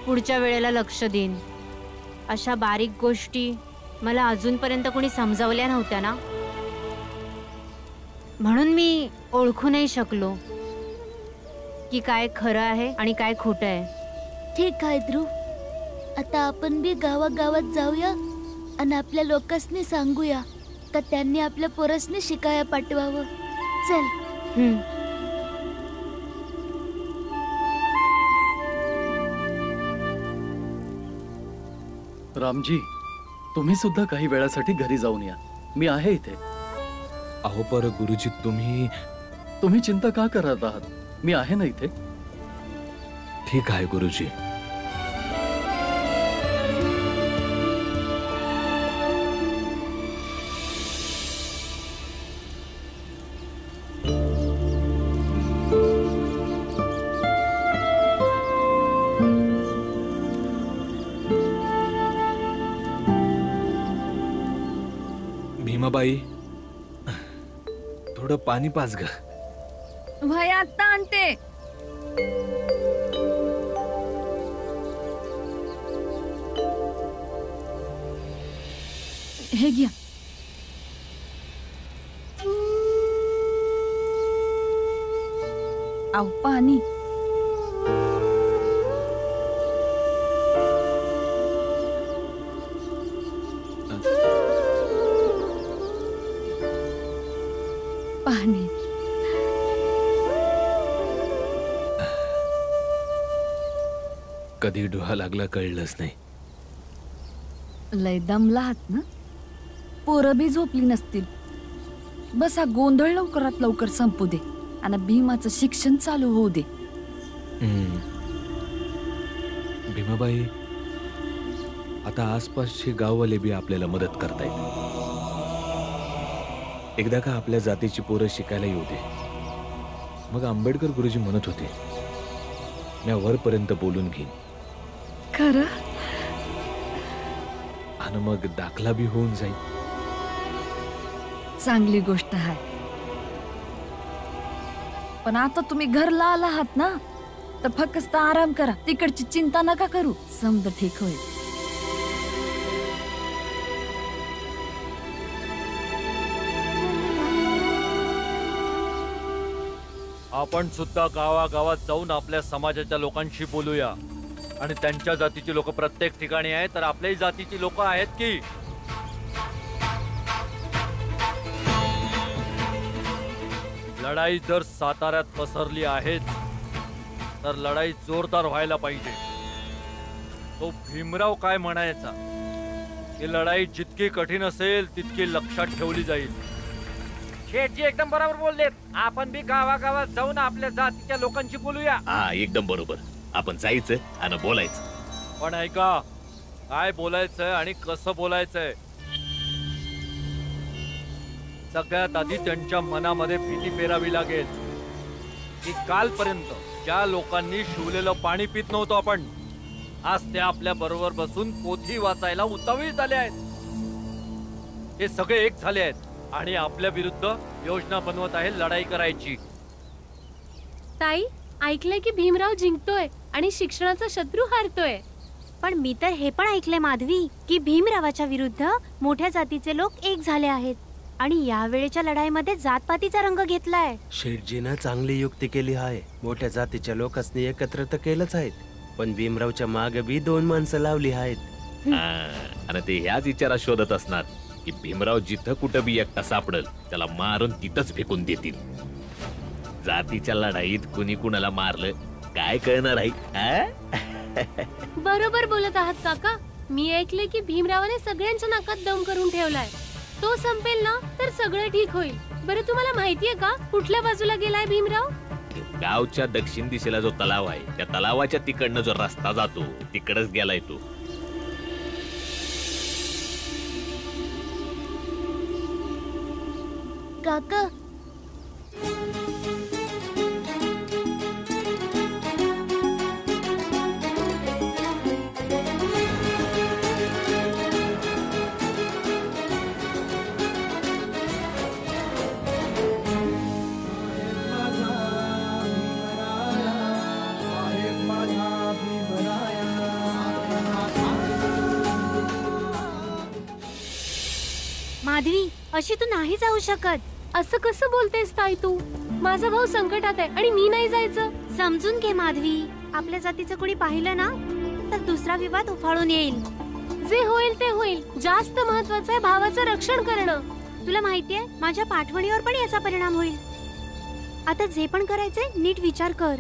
पुढच्या वेळेला लक्ष देईन. अशा बारीक गोष्टी मला अजूनपर्यंत कोणी समजावल्या नव्हत्या ना, म्हणून मी ओळखू नाही शकलो की काय खरं आहे आणि काय खोटं आहे. ठीक आहे ध्रुव, आता आपण बी गावागावात जाऊया आणि आपल्या लोकांनी सांगूया का त्यांनी आपल्या पोरासनी शिकाया पाठवावं. चल. रामजी, तुम्ही सुद्धा काही वेळासाठी घरी जाऊन या. मी आहे इथे. अहो पर गुरुजी, तुम्ही चिंता का करत आहात? मी आहे ना इथे. ठीक आहे गुरुजी. भीमाबाई, थोडं पाणी पाज ग. वय आता आणते. हे घ्या. आव पाणी. पाणी. कधी डोहा लागला कळलंच नाही. लय दमला आहात ना? पोरं बी झोपली नसतील. बस हा गोंधळ लवकरात लवकर संपू दे आणि भीमाचं शिक्षण चालू होऊ दे. भीमाबाई, आता आसपासचे गाववाले बी आपल्याला मदत करतायत. एकदा का आपल्या जातीची पोरं शिकायला येऊ दे. मग आंबेडकर गुरुजी म्हणत होते, मी वरपर्यंत बोलून घेईन. खरं? आणि मग दाखला बी होऊन जाईल. चांगली गोष्ट आहे. पण आता तुम्ही घरला आला आहात ना, तर फक्त आराम करा. तिकडची चिंता नका करू. समज ठीक होईल. आपण सुद्धा गावागावात जाऊन आपल्या समाजाच्या लोकांशी बोलूया. आणि त्यांच्या जातीची लोक प्रत्येक ठिकाणी आहेत, तर आपल्याही जातीची लोक आहेत की? लढाई जर साताऱ्यात पसरली आहे तर लढाई जोरदार व्हायला पाहिजे. तो भीमराव काय म्हणायचा की लढाई जितकी कठीण असेल तितकी लक्षात ठेवली जाईल. शेठजी एकदम बरोबर बोललेत. आपण बी गावागावात जाऊन आपल्या जातीच्या लोकांशी बोलूया. हा, एकदम बरोबर. आपण जायचं आणि बोलायचं. पण ऐका, काय बोलायचंय आणि कसं बोलायचंय, सगळ्यात आधी त्यांच्या मनामध्ये भीती पेरावी लागेल की कालपर्यंत ज्या लोकांनी शिवलेलं पाणी पित नव्हतो आपण, आज ते आपल्या बरोबर बसून पोथी वाचायला उतावीळ झाले आहेत. हे सगळे एक झाले आहेत आणि आपल्या विरुद्ध योजना बनवत आहे लढाई करायची. ताई, ऐकलंय की भीमराव जिंकतोय आणि शिक्षणाचा शत्रू हारतोय. पण मी तर हे पण ऐकले माधवी की भीमरावाच्या विरुद्ध मोठ्या जातीचे लोक एक झाले आहेत आणि या वेळेच्या लढाईमध्ये जातपातीचा रंग घेतलाय. शेठजीनं चांगली युक्ती केली आहे. मोठ्या जातीच्या लोकांनी एकत्र तर केलंच आहेत, पण भीमरावच्या मागे बी 2 माणसं लावली आहेत. आणि ते ह्याच विचारात शोधत असणार की भीमराव जिथं कुठं बी एकटा सापडल त्याला मारून तिथंच फेकून देतील. जातीच्या लढाईत कुणी कुणाला मारलं काय कळणार आहे? बरोबर बोलत आहात काका. मी ऐकले की भीमरावाने सगळ्यांच्या नाकात दम करून ठेवलाय. तो संपेल ना तर सगळं ठीक होईल. बरं, तुम्हाला माहितीये का कुठल्या बाजूला गेलाय भीमराव? गावच्या दक्षिण दिशेला जो तलाव आहे त्या तलावाच्या तिकडनं जो रस्ता जातो तिकडच गेलाय तो. काका, अशी तू नाही जाऊ शकत. असं कसं बोलतेस ताई तू? माझा भाऊ संकटात आहे आणि मी नाही जायचं. समजून घे माधवी, आपल्या जातीचं कुणी पाहिलं ना तर दुसरा विवाद उफाळून येईल. जे होईल ते होईल, जास्त महत्वाचं आहे भावाचं रक्षण करणं. तुला माहितीये माझ्या पाठवणीवर पण याचा परिणाम होईल. आता जे पण करायचंय नीट विचार कर.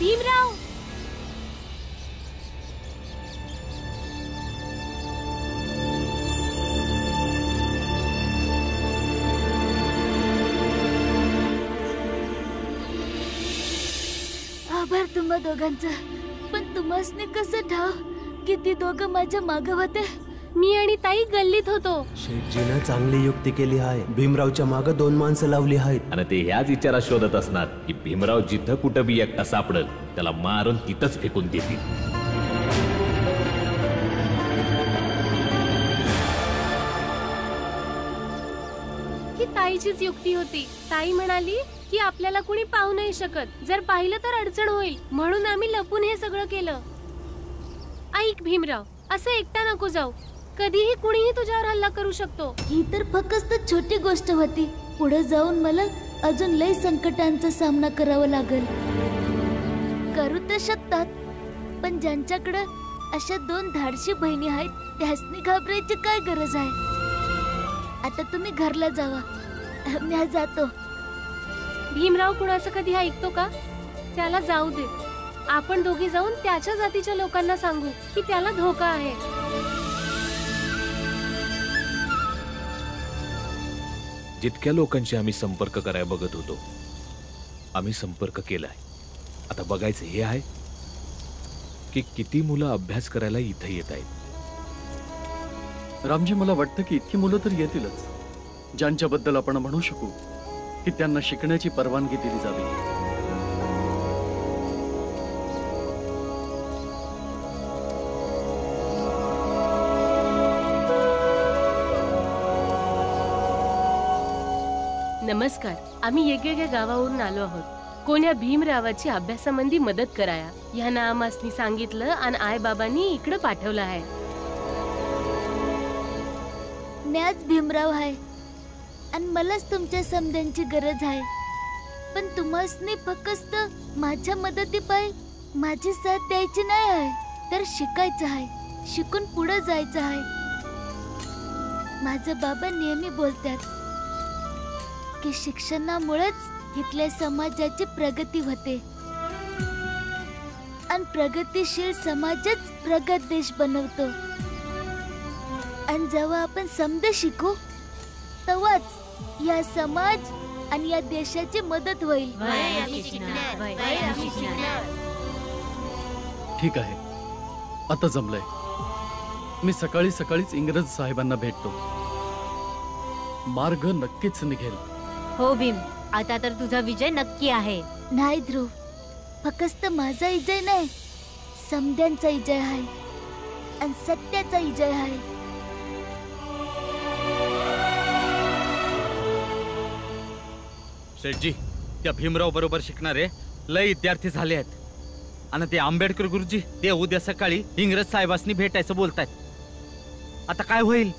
भीमराव, आभार तुम्हा दोघांचा. पण तुम्हासने कसं ठाव की ती दोघं माझ्या मागं होते? मी आणि ताई गल्लीत होतो. शेठजीनं चांगली युक्ती केली आहे. भीमरावच्या मागे 2 माणसं लावली आहेत. आणि ते ह्याच विचारात शोधत असणार की भीमराव जिथं कुठं बी एकटा सापडल त्याला मारून तिथंच फेकून देतील. ही ताईचीच युक्ती होती. ताई म्हणाली की आपल्याला कुणी पाहू नाही शकत, जर पाहिलं तर अडचण होईल, म्हणून आम्ही लपून हे सगळं केलं. ऐक भीमराव, असं एकटा नको जाऊ. कधीही कुणीही तुझ्यावर हल्ला करू शकतो. ही तर फक्त छोटी गोष्ट होती. पुढे जाऊन मला अजून लय संकटांचा सामना करावा लागेल. करू तर शकतात, पण ज्यांच्याकडे अशा 2 धाडशी बहिणी आहेत त्यासनी घाबरायची काय गरज आहे? आता तुम्ही घरला जावा, मी जातो. भीमराव कुणाचं कधी ऐकतो का? त्याला जाऊ दे. आपण दोघी जाऊन त्याच्या जातीच्या लोकांना सांगू की त्याला धोका आहे. जितक्या लोकांशी आम्ही संपर्क करायला बघत होतो आम्ही संपर्क केलाय. आता बघायचं हे आहे की किती मुलं अभ्यास करायला इथे येत आहेत. रामजी, मला वाटतं की इतकी मुलं तर येतीलच ज्यांच्याबद्दल आपण म्हणू शकू की त्यांना शिकण्याची परवानगी दिली जावी. नमस्कार. आम्ही वेगवेगळ्या गावावरून आलो आहोत. कोण्या भीमरावाची अभ्यासामध्ये मदत कराया ह्यानं आम्हासनी सांगितलं आणि आई बाबांनी इकडे पाठवलं आहे. मॅच भीमराव आहे आणि मलाच तुमच्या समजांची गरज आहे. पण तुम्हासनी फक्त माझ्या मदतीपायी माझी साथ द्यायची नाही आहे, तर शिकायचं आहे, शिकून पुढे जायचं आहे. माझे बाबा नेहमी बोलतात की शिक्षणामुळेच इथल्या समाजाची प्रगती होते आणि प्रगतीशील समाजच प्रगत देश बनवतो. आणि जेव्हा आपण समज शिकू तेव्हाच या समाज आणि या देशाची मदत होईल. ठीक आहे, आता जमलंय. मी सकाळी सकाळीच इंग्रज साहेबांना भेटतो. मार्ग नक्कीच निघेल. हो भीम, आता तर तुझा विजय नक्की आहे. नाही ध्रुव, फक्त माझा विजय नाही, समद्यांचा विजय आहे आणि सत्याचा विजय आहे. शेठजी, त्या भीमराव बरोबर शिकणारे लय विद्यार्थी झाले आहेत आणि ते आंबेडकर गुरुजी ते उद्या सकाळी इंग्रज साहेबांनी भेटायचं बोलतायत. आता काय होईल?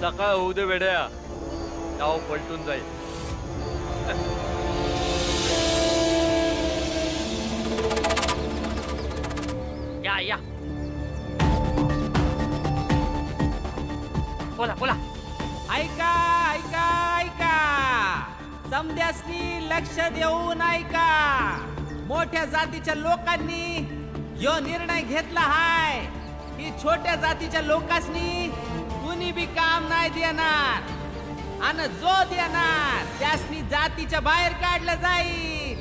सकाळ होऊ दे वेड्या, गाव पलटून जाईल. या या, बोला बोला. ऐका ऐका ऐका, समद्यासनी लक्ष देऊन ऐका. मोठ्या जातीच्या लोकांनी यो निर्णय घेतला हाय की छोट्या जातीच्या लोकांनी कुणी बी काम नाही देणार आणि जो देणार त्यासनी जातीच्या बाहेर काढलं जाईल.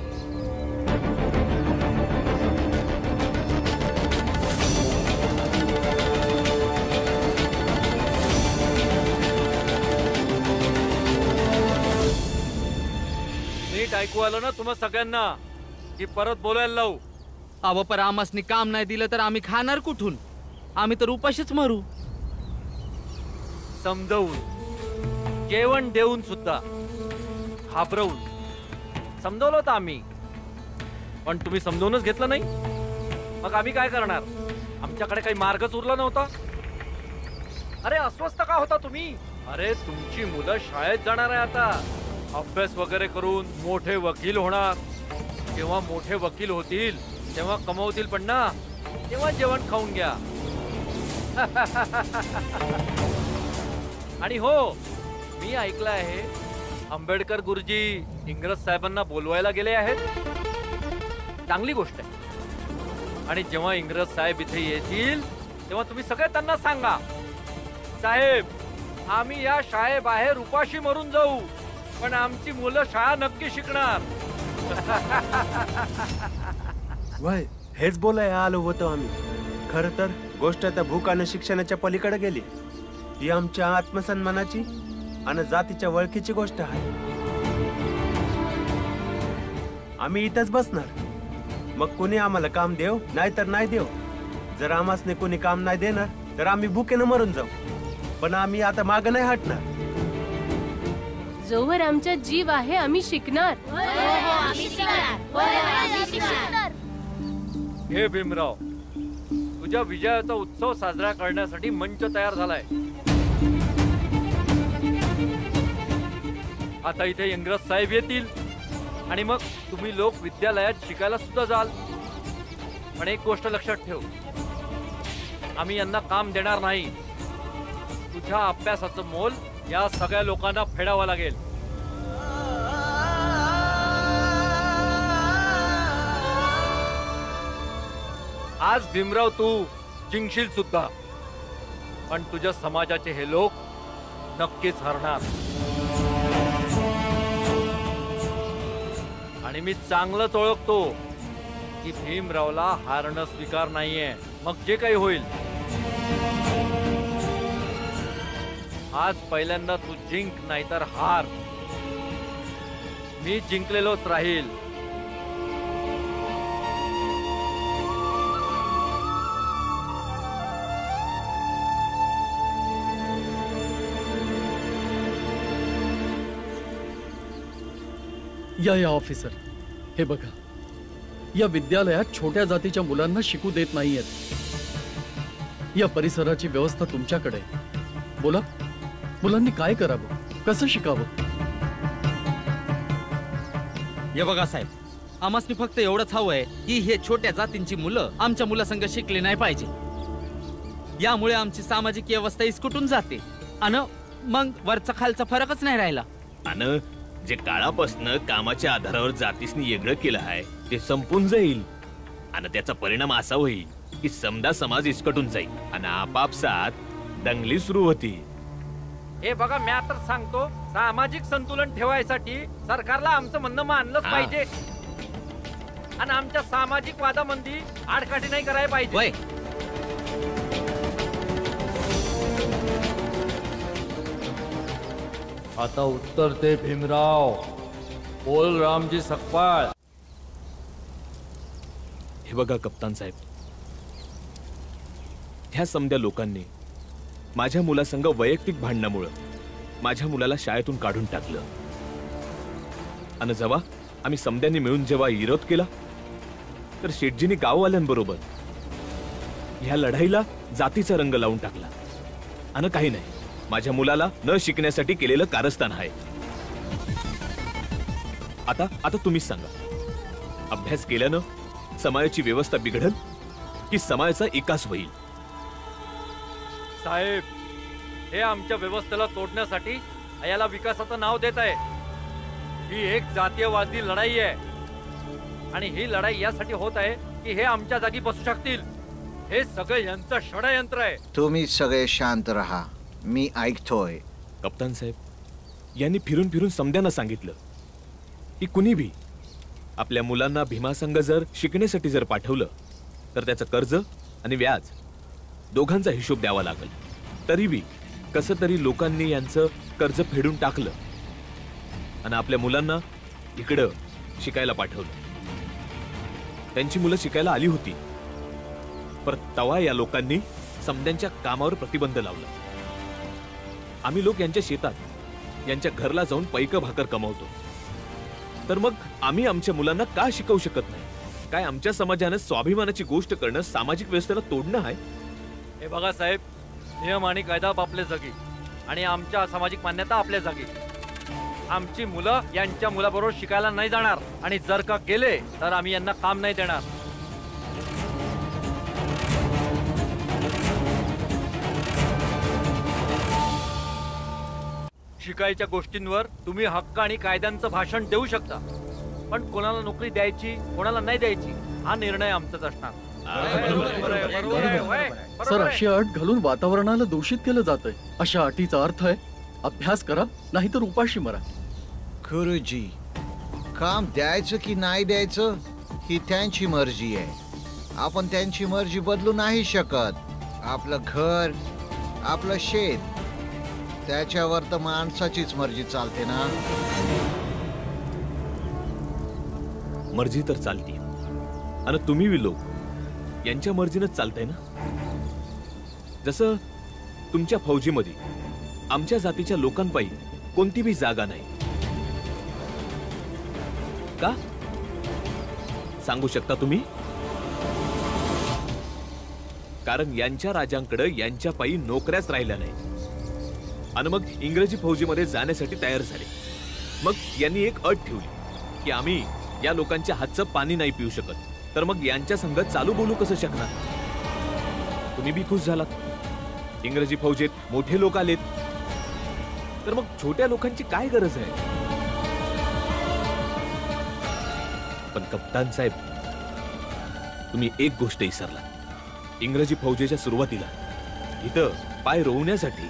नीट ऐकू आलं ना तुम्हा सगळ्यांना की परत बोलायला लावू? अव पर आमासनी काम नाही दिलं तर आम्ही खाणार कुठून? आम्ही तर उपाशीच मरू. समजवून, जेवण देऊन सुद्धा घाबरवून समजवलं होतं आम्ही, पण तुम्ही समजवूनच घेतलं नाही. मग आम्ही काय करणार? आमच्याकडे काही मार्गच उरला नव्हता. अरे अस्वस्थ का होता तुम्ही? अरे तुमची मुलं शाळेत जाणार आहे आता, अभ्यास वगैरे करून मोठे वकील होणार. जेव्हा मोठे वकील होतील तेव्हा कमवतील पण ना, तेव्हा जेवण खाऊन घ्या. आणि हो, मी ऐकलं आहे आंबेडकर गुरुजी इंग्रज साहेबांना बोलवायला गेले आहेत. चांगली गोष्ट आहे. आणि जेव्हा इंग्रज साहेब इथे येतील तेव्हा तुम्ही सगळे त्यांना सांगा, साहेब आम्ही या शाळेबाहेर उपाशी मरून जाऊ पण आमची मुलं शाळा नक्की शिकणार. वय हेच बोलायला आलो होतो आम्ही. खर तर गोष्ट त्या भूक आणि शिक्षणाच्या पलीकडे गेली. ही आमच्या आत्मसन्मानाची आणि जातीच्या वळखीची गोष्ट आहे. आम्ही इथंच बसणार, मग कोणी आम्हाला काम देव नाहीतर नाही देव. जर आम्हासने कोणी काम नाही देणार तर आम्ही भुकेनं मरून जाऊ, पण आम्ही आता मागं नाही हटणार. जोवर आमचा जीव आहे आम्ही शिकणार. हे भीमराव, तुझ्या विजयाचा उत्सव साजरा करण्यासाठी मंच तयार झालाय. आता इथे इंग्रज साहेब येतील आणि मग तुम्ही लोक विद्यालयात शिकायला सुद्धा जाल. पण एक गोष्ट लक्षात ठेव, आम्ही यांना काम देणार नाही. तुझ्या अभ्यासाचं मोल या सगळ्या लोकांना फेडावं लागेल. आज भीमराव तू जिंकशील सुद्धा, पण तुझ्या समाजाचे हे लोक नक्कीच हरणार. आणि मी चांगलंच ओळखतो की भीमरावला हारणं स्वीकार नाहीये. मग जे काही होईल, आज पहिल्यांदा तू जिंक नाहीतर हार. मी जिंकलेलोच राहील. या ऑफिसर, हे बघा, या विद्यालयात छोट्या जातीच्या मुलांना शिकू देत नाहीयेत. या परिसराची व्यवस्था तुमच्याकडे. बोला, मुलांनी काय करावं, कसं शिकावं? हे बघा साहेब, आम्हासनी फक्त एवढंच हवंय की हे छोट्या जातींची मुलं आमच्या मुलासंग शिकले नाही पाहिजे. यामुळे आमची सामाजिक व्यवस्था इसकुटून जाते आणि मग वरचा खालचा फरकच नाही राहिला. आणि जे काळापासनं कामाच्या आधारावर जातीसनी वेगळं केलं आहे ते संपून जाईल. आणि त्याचा परिणाम असा होईल की समदा समाज इसकटून जाईल आणि आपापसात दंगली सुरू होती. हे बघा, मी तर सांगतो, सामाजिक संतुलन ठेवायसाठी सरकारला आमचं म्हणणं मानलंच पाहिजे आणि आमच्या सामाजिक वादामध्ये आडकाठी नाही करायला पाहिजे. वय आता उत्तर दे भीमराव. बोल रामजी सकपाळ. हे बघा कप्तान साहेब, ह्या समध्या लोकांनी माझ्या मुलासंग वैयक्तिक भांडणामुळे माझ्या मुलाला शाळेतून काढून टाकलं. आणि जेव्हा आम्ही समध्यांनी मिळून जेव्हा विरोध केला तर शेठजींनी गाववाल्यांबरोबर ह्या लढाईला जातीचा रंग लावून टाकला. आणि काही नाही, माझ्या मुलाला न शिकण्यासाठी केलेलं कारस्थान आहे. आता तुम्हीच सांगा, अभ्यास केल्यानं समाजाची व्यवस्था बिघडल की समाजाचा विकास होईल? साहेब, हे आमच्या व्यवस्थेला तोडण्यासाठी याला विकासाचं नाव देत आहे. ही एक जातीयवादी लढाई आहे आणि ही लढाई यासाठी होत आहे की हे आमच्या जागी बसू शकतील. हे सगळं यांचं षडयंत्र आहे. तुम्ही सगळे शांत राहा, मी ऐकतोय. कप्तान साहेब, यांनी फिरून फिरून समध्यांना सांगितलं की कुणी भी आपल्या मुलांना भीमासंघ जर शिकण्यासाठी जर पाठवलं तर त्याचं कर्ज आणि व्याज दोघांचा हिशोब द्यावा लागेल. तरी बी कसं तरी लोकांनी यांचं कर्ज फेडून टाकलं आणि आपल्या मुलांना इकडं शिकायला पाठवलं. त्यांची मुलं शिकायला आली होती, पर तवा या लोकांनी समध्यांच्या कामावर प्रतिबंध लावला. आम्ही लोक यांच्या शेतात यांच्या घरला जाऊन पैक भाकर कमवतो, तर मग आम्ही आमच्या मुलांना का शिकवू शकत नाही? काय आमच्या समाजानं स्वाभिमानाची गोष्ट करणं सामाजिक व्यवस्थेला तोडणं आहे? हे बघा साहेब, नियम आणि कायदा आपल्या जागी आणि आमच्या सामाजिक मान्यता आपल्या जागी. आमची मुलं यांच्या मुलाबरोबर शिकायला नाही जाणार आणि जर का गेले तर आम्ही यांना काम नाही देणार. शिकायच्या गोष्टींवर तुम्ही हक्क आणि कायद्यांचं भाषण देऊ शकता, पण कोणाला नोकरी द्यायची कोणाला नाही द्यायची हा निर्णय आमचाच असणार. सर, अशी अट घालून वातावरणाला दूषित केलं जातंय. अशा अटीचा अर्थ आहे अभ्यास करा नाहीतर उपाशी मरा. गुरुजी, काम द्यायचं की नाही द्यायचं ही त्यांची मर्जी आहे. आपण त्यांची मर्जी बदलू नाही शकत. आपलं घर, आपलं शेत, त्याच्यावर तर माणसाचीच मर्जी चालते ना. मर्जी तर चालती आणि तुम्ही बी लोक यांच्या मर्जीनच चालताय ना. जसं तुमच्या फौजीमध्ये आमच्या जातीच्या लोकांपायी कोणती बी जागा नाही का? सांगू शकता तुम्ही? कारण यांच्या राजांकडे यांच्या पायी नोकऱ्याच राहिल्या नाही आणि मग इंग्रजी फौजीमध्ये जाण्यासाठी तयार झाले. मग यांनी एक अट ठेवली की आम्ही या लोकांच्या हातचं पाणी नाही पिऊ शकत, तर मग यांच्या संग चालू बोलू कसं शकणार? तुम्ही बी खुश झालात. इंग्रजी फौजेत मोठे लोक आलेत, तर मग छोट्या लोकांची काय गरज आहे? पण कप्तान साहेब, तुम्ही एक गोष्ट विसरला. इंग्रजी फौजेच्या सुरुवातीला इथं पाय रोवण्यासाठी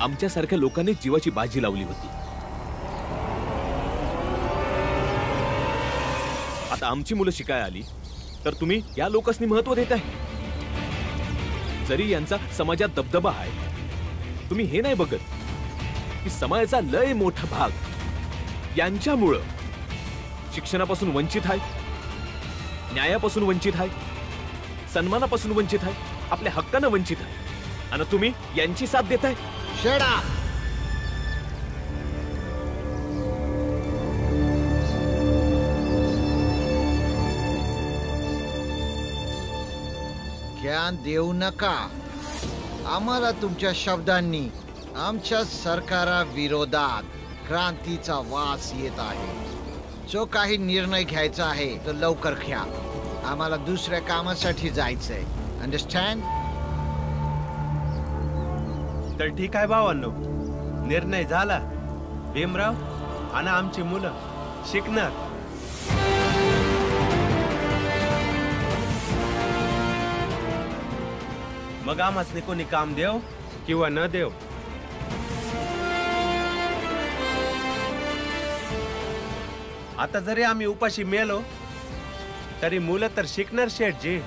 आमच्यासारख्या लोकांनी जीवाची बाजी लावली होती. आता आमची मुलं शिकायला आली तर तुम्ही या लोकांनी महत्व देताय. जरी यांचा समाजात दबदबा आहे, तुम्ही हे नाही बघत की समाजाचा लय मोठा भाग यांच्यामुळं शिक्षणापासून वंचित आहे, न्यायापासून वंचित आहे, सन्मानापासून वंचित आहे, आपल्या हक्कानं वंचित आहे आणि तुम्ही यांची साथ देताय. Shut up! ज्ञान देऊ नका. आम्हाला तुमच्या शब्दांनी आमच्या सरकाराविरोधात क्रांतीचा वास येत आहे. जो काही निर्णय घ्यायचा आहे तो लवकर घ्या. आम्हाला दुसऱ्या कामासाठी जायचंय. अंडरस्टँड? तर ठीक आहे भावांनो, निर्णय झाला. भीमराव आणि आमची मुलं शिकणार. मग आम्हासने कोणी काम देव किंवा न देव आता जरी आम्ही उपाशी मेलो तरी मुलं तर शिकणार शेठजी.